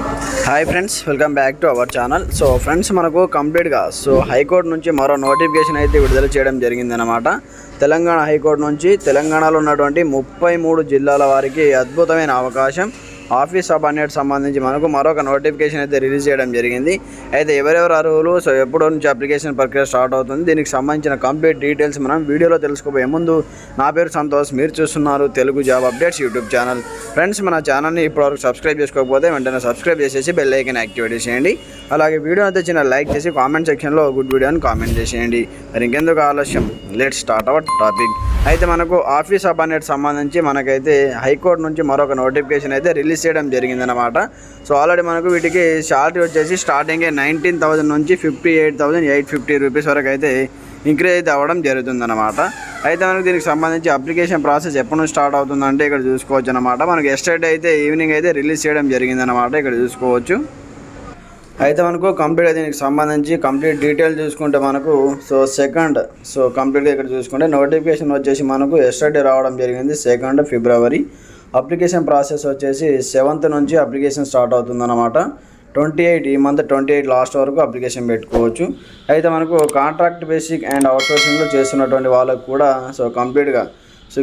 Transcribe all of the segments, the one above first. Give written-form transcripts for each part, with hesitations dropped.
Hi friends, welcome back to our channel. So friends, మనకు కంప్లీట్గా high court నుంచి మరో నోటిఫికేషన్ అయితే విడుదల చేయడం జరిగిందనమాట. తెలంగాణ హైకోర్టు నుంచి తెలంగాణలో ఉన్నటువంటి 33 జిల్లాల వారికి అద్భుతమైన అవకాశం. ఆఫీస్ సబార్డినేట్ సంబంధించి మనకు మరొక నోటిఫికేషన్ అయితే రిలీజ్ చేయడం జరిగింది. అయితే ఎవరెవరు అర్హులు, ఎప్పటి నుంచి అప్లికేషన్ ప్రక్రియ స్టార్ట్ అవుతుంది, దీనికి సంబంధించిన కంప్లీట్ డీటెయిల్స్ మనం వీడియోలో తెలుసుకోబోయే ముందు, నా పేరు సంతోష్, మీరు చూస్తున్నారు Telugu job updates YouTube channel. Friends, మన ఛానల్ని ఇప్పటివరకు సబ్స్క్రైబ్ చేసుకోకపోతే వెంటనే సబ్స్క్రైబ్ చేసేసి బెల్ ఐకాన్ యాక్టివేట్ చేసేయండి. అలాగే వీడియో అయితే చిన్న లైక్ చేసి కామెంట్ సెక్షన్లో గుడ్ వీడియో అని కామెంట్ చేసేయండి. మరి ఇంకెందుకు ఆలస్యం, లెట్స్ స్టార్ట్ అవర్ టాపిక్. అయితే మనకు ఆఫీస్ సబార్డినేట్ సంబంధించి మనకైతే హైకోర్టు నుంచి మరొక నోటిఫికేషన్ అయితే రిలీజ్ చేయడం జరిగిందనమాట. సో ఆల్రెడీ మనకు వీటికి శాలరీ వచ్చేసి స్టార్టింగే 19,000 నుంచి 58,850 రూపీస్ వరకు అయితే ఇంక్రీజ్ అయితే అవ్వడం జరుగుతుందన్నమాట. అయితే మనకు దీనికి సంబంధించి అప్లికేషన్ ప్రాసెస్ ఎప్పటి నుంచి స్టార్ట్ అవుతుందంటే ఇక్కడ చూసుకోవచ్చు అనమాట. మనకు ఎస్టర్డే అయితే ఈవినింగ్ అయితే రిలీజ్ చేయడం జరిగిందనమాట. ఇక్కడ చూసుకోవచ్చు. అయితే మనకు కంప్లీట్ దీనికి సంబంధించి కంప్లీట్ డీటెయిల్ చూసుకుంటే మనకు కంప్లీట్గా ఇక్కడ చూసుకుంటే నోటిఫికేషన్ వచ్చేసి మనకు ఎస్టర్డే రావడం జరిగింది 2 ఫిబ్రవరి. అప్లికేషన్ ప్రాసెస్ వచ్చేసి 7th నుంచి అప్లికేషన్ స్టార్ట్ అవుతుందన్నమాట. 28 ఈ మంత్ 28 లాస్ట్ వరకు అప్లికేషన్ పెట్టుకోవచ్చు. అయితే మనకు కాంట్రాక్ట్ బేసిక్ అండ్ అవుట్సోర్సింగ్లో చేస్తున్నటువంటి వాళ్ళకు కూడా కంప్లీట్గా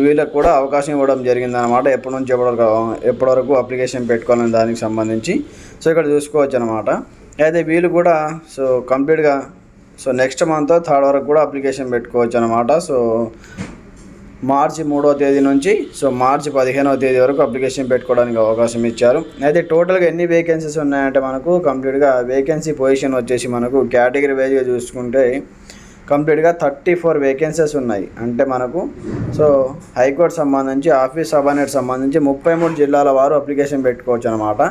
వీళ్ళకి కూడా అవకాశం ఇవ్వడం జరిగిందనమాట. ఎప్పటి నుంచి ఎప్పటి వరకు అప్లికేషన్ పెట్టుకోవాలని దానికి సంబంధించి ఇక్కడ చూసుకోవచ్చు అనమాట. అయితే వీళ్ళు కూడా కంప్లీట్గా నెక్స్ట్ మంత్ 3rd వరకు కూడా అప్లికేషన్ పెట్టుకోవచ్చు అనమాట. మార్చి 3వ తేదీ నుంచి మార్చి 15వ తేదీ వరకు అప్లికేషన్ పెట్టుకోవడానికి అవకాశం ఇచ్చారు. అయితే టోటల్గా ఎన్ని వేకెన్సీస్ ఉన్నాయంటే మనకు కంప్లీట్గా వేకెన్సీ పొజిషన్ వచ్చేసి మనకు కేటగిరీ వైజ్గా చూసుకుంటే కంప్లీట్గా 34 వేకెన్సీస్ ఉన్నాయి. అంటే మనకు హైకోర్టు సంబంధించి ఆఫీస్ సబార్డినేట్ సంబంధించి 33 జిల్లాల వారు అప్లికేషన్ పెట్టుకోవచ్చు అనమాట.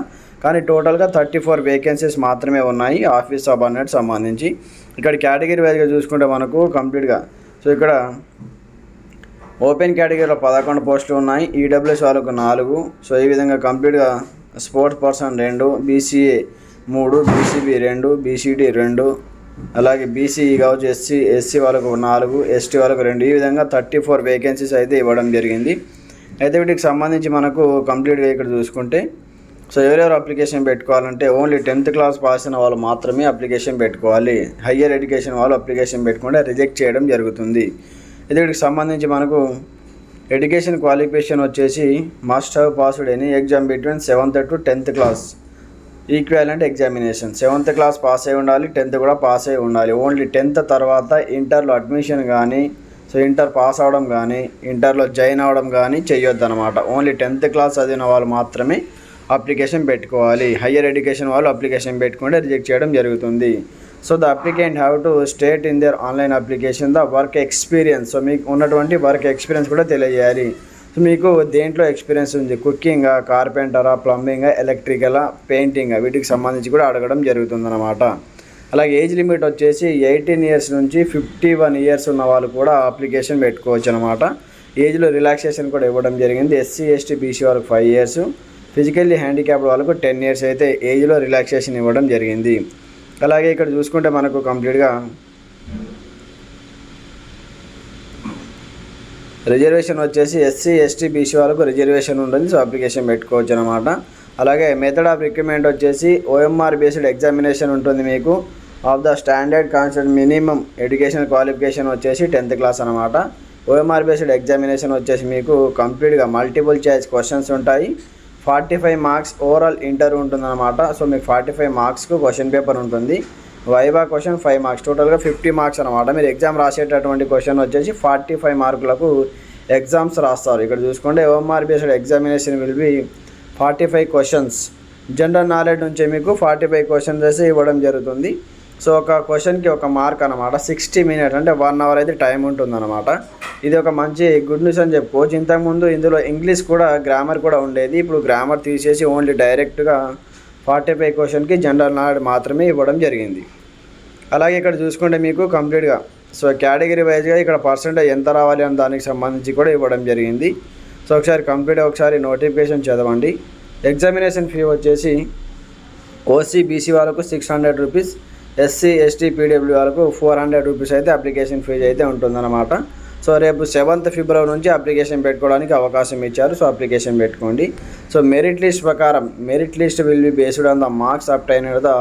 కానీ టోటల్గా 34 వేకెన్సీస్ మాత్రమే ఉన్నాయి ఆఫీస్ సబార్డినేట్ సంబంధించి. ఇక్కడ కేటగిరీ వైజ్గా చూసుకుంటే మనకు కంప్లీట్గా ఇక్కడ ఓపెన్ కేటగిరీలో 11 పోస్టులు ఉన్నాయి. ఈడబ్ల్యూఎస్ వాళ్ళకు 4. ఈ విధంగా కంప్లీట్గా sports person 2, BCA 3, BCB 2, BCD 2, అలాగే బీసీఈ కావచ్చు, ఎస్సీ వాళ్ళకు 4, ఎస్టీ వాళ్ళకు 2. ఈ విధంగా 34 వేకెన్సీస్ అయితే ఇవ్వడం జరిగింది. అయితే వీటికి సంబంధించి మనకు కంప్లీట్గా ఇక్కడ చూసుకుంటే ఎవరెవరు అప్లికేషన్ పెట్టుకోవాలంటే ఓన్లీ 10th క్లాస్ పాస్ అయిన వాళ్ళు మాత్రమే అప్లికేషన్ పెట్టుకోవాలి. హయ్యర్ ఎడ్యుకేషన్ వాళ్ళు అప్లికేషన్ పెట్టుకుంటే రిజెక్ట్ చేయడం జరుగుతుంది. అయితే వీటికి సంబంధించి మనకు ఎడ్యుకేషన్ క్వాలిఫికేషన్ వచ్చేసి must have passed any exam between 7th to 10th class equivalent examination. 7th class pass అయి ఉండాలి, 10th కూడా పాస్ అయి ఉండాలి. ఓన్లీ 10th తర్వాత ఇంటర్లో అడ్మిషన్ కానీ ఇంటర్ పాస్ అవడం కానీ ఇంటర్లో జాయిన్ అవ్వడం కానీ చేయొద్దు అనమాట. ఓన్లీ 10th క్లాస్ చదివిన వాళ్ళు మాత్రమే అప్లికేషన్ పెట్టుకోవాలి. హయ్యర్ ఎడ్యుకేషన్ వాళ్ళు అప్లికేషన్ పెట్టుకుంటే రిజెక్ట్ చేయడం జరుగుతుంది. The applicant have to state in there online application the work experience. మీకు ఉన్నటువంటి వర్క్ ఎక్స్పీరియన్స్ కూడా తెలియజేయాలి. మీకు దేంట్లో ఎక్స్పీరియన్స్ ఉంది, కుకింగా, కార్పెంటరా, ప్లంబింగా, ఎలక్ట్రికలా, పెయింటింగా, వీటికి సంబంధించి కూడా అడగడం జరుగుతుందన్నమాట. అలాగే ఏజ్ లిమిట్ వచ్చేసి 18 ఇయర్స్ నుంచి 51 ఇయర్స్ ఉన్న వాళ్ళు కూడా అప్లికేషన్ పెట్టుకోవచ్చు అనమాట. ఏజ్లో రిలాక్సేషన్ కూడా ఇవ్వడం జరిగింది. ఎస్సీ, ఎస్టీ, బీసీ వాళ్ళకు 5 ఇయర్స్, ఫిజికల్లీ హ్యాండిక్యాప్డ్ వాళ్ళకు 10 ఇయర్స్ అయితే ఏజ్లో రిలాక్సేషన్ ఇవ్వడం జరిగింది. అలాగే ఇక్కడ చూసుకుంటే మనకు కంప్లీట్గా రిజర్వేషన్ వచ్చేసి ఎస్సీ, ఎస్టీ, బీసీ వాళ్ళకు రిజర్వేషన్ ఉంటుంది. అప్లికేషన్ పెట్టుకోవచ్చు అనమాట. అలాగే మెథడ్ ఆఫ్ రిక్రూట్మెంట్ వచ్చేసి ఓఎంఆర్ బేస్డ్ ఎగ్జామినేషన్ ఉంటుంది. మీకు of the standard constant minimum education qualification వచ్చేసి 10th క్లాస్ అనమాట. ఓఎంఆర్ బేస్డ్ ఎగ్జామినేషన్ వచ్చేసి మీకు కంప్లీట్గా మల్టిపుల్ చాయిస్ క్వశ్చన్స్ ఉంటాయి. 45 మార్క్స్ ఓవరాల్ ఇంటర్వ్యూ ఉంటుందన్నమాట. మీకు 45 మార్క్స్కు క్వశ్చన్ పేపర్ ఉంటుంది. వైవా క్వశ్చన్ 5 మార్క్స్, టోటల్గా 50 మార్క్స్ అనమాట. మీరు ఎగ్జామ్ రాసేటటువంటి క్వశ్చన్ వచ్చేసి 45 మార్కులకు ఎగ్జామ్స్ రాస్తారు. ఇక్కడ చూసుకోండి, OMR based examination will be 45 questions. General knowledge నుంచి మీకు 45 క్వశ్చన్స్ అయితే ఇవ్వడం జరుగుతుంది. ఒక క్వశ్చన్కి 1 మార్క్ అనమాట. 60 minutes అంటే 1 hour అయితే టైం ఉంటుందన్నమాట. ఇది ఒక మంచి గుడ్ న్యూస్ అని చెప్పుకోవచ్చు. ఇంతకుముందు ఇందులో ఇంగ్లీష్ కూడా గ్రామర్ కూడా ఉండేది. ఇప్పుడు గ్రామర్ తీసేసి ఓన్లీ డైరెక్ట్గా 45 క్వశ్చన్కి జనరల్ నాలెడ్జ్ మాత్రమే ఇవ్వడం జరిగింది. అలాగే ఇక్కడ చూసుకుంటే మీకు కంప్లీట్గా కేటగిరీ వైజ్గా ఇక్కడ పర్సెంటేజ్ ఎంత రావాలి అని దానికి సంబంధించి కూడా ఇవ్వడం జరిగింది. ఒకసారి నోటిఫికేషన్ చదవండి. ఎగ్జామినేషన్ ఫీ వచ్చేసి ఓసీ, బీసీ వాళ్ళకు 600 రూపీస్, ఎస్సీ, ఎస్టీ, పీడబ్ల్యూ వాళ్ళకు 400 రూపీస్ అయితే అప్లికేషన్ ఫీజు అయితే ఉంటుందన్నమాట. సో రేపు 7th ఫిబ్రవరి నుంచి అప్లికేషన్ పెట్టుకోవడానికి అవకాశం ఇచ్చారు. సో అప్లికేషన్ పెట్టుకోండి. సో మెరిట్ లిస్ట్ ప్రకారం merit list will be based on the marks obtained the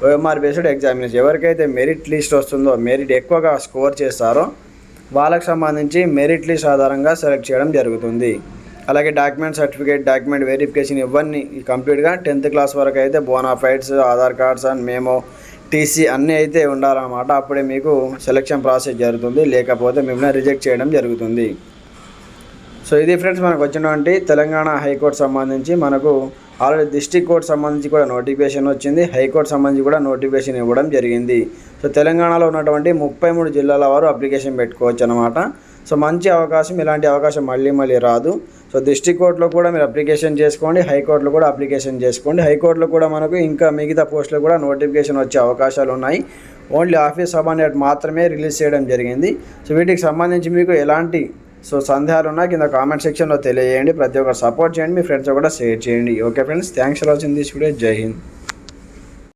OMR based examination. ఎవరికైతే మెరిట్ లిస్ట్ వస్తుందో, మెరిట్ ఎక్కువగా స్కోర్ చేస్తారో వాళ్ళకి సంబంధించి మెరిట్ లిస్ట్ ఆధారంగా సెలెక్ట్ చేయడం జరుగుతుంది. అలాగే డాక్యుమెంట్ సర్టిఫికేట్, డాక్యుమెంట్ వెరిఫికేషన్ ఇవన్నీ కంప్లీట్గా 10th క్లాస్ వరకు అయితే bonafides, Aadhaar cards and memo, TC అన్నీ అయితే ఉండాలన్నమాట. అప్పుడే మీకు సెలెక్షన్ ప్రాసెస్ జరుగుతుంది, లేకపోతే మిమ్మల్ని రిజెక్ట్ చేయడం జరుగుతుంది. సో ఇది ఫ్రెండ్స్ మనకు వచ్చినటువంటి తెలంగాణ హైకోర్టు సంబంధించి మనకు ఆల్రెడీ డిస్ట్రిక్ట్ కోర్టు సంబంధించి కూడా నోటిఫికేషన్ వచ్చింది, హైకోర్టు సంబంధించి కూడా నోటిఫికేషన్ ఇవ్వడం జరిగింది. సో తెలంగాణలో ఉన్నటువంటి 33 జిల్లాల వారు అప్లికేషన్ పెట్టుకోవచ్చు అన్నమాట. సో మంచి అవకాశం, ఇలాంటి అవకాశం మళ్ళీ రాదు. సో డిస్ట్రిక్ట్ కోర్టులో కూడా మీరు అప్లికేషన్ చేసుకోండి, హైకోర్టులో కూడా అప్లికేషన్ చేసుకోండి. హైకోర్టులో కూడా మనకు ఇంకా మిగతా పోస్టులు కూడా నోటిఫికేషన్ వచ్చే అవకాశాలు ఉన్నాయి. ఓన్లీ ఆఫీస్ సబార్డినేట్ మాత్రమే రిలీజ్ చేయడం జరిగింది. సో వీటికి సంబంధించి మీకు ఎలాంటి సందేహాలు ఉన్నా కింద కామెంట్ సెక్షన్లో తెలియజేయండి. ప్రతి ఒక్కరు సపోర్ట్ చేయండి, మీ ఫ్రెండ్స్ కూడా షేర్ చేయండి. Okay friends, thanks for watching this video. జై హింద్.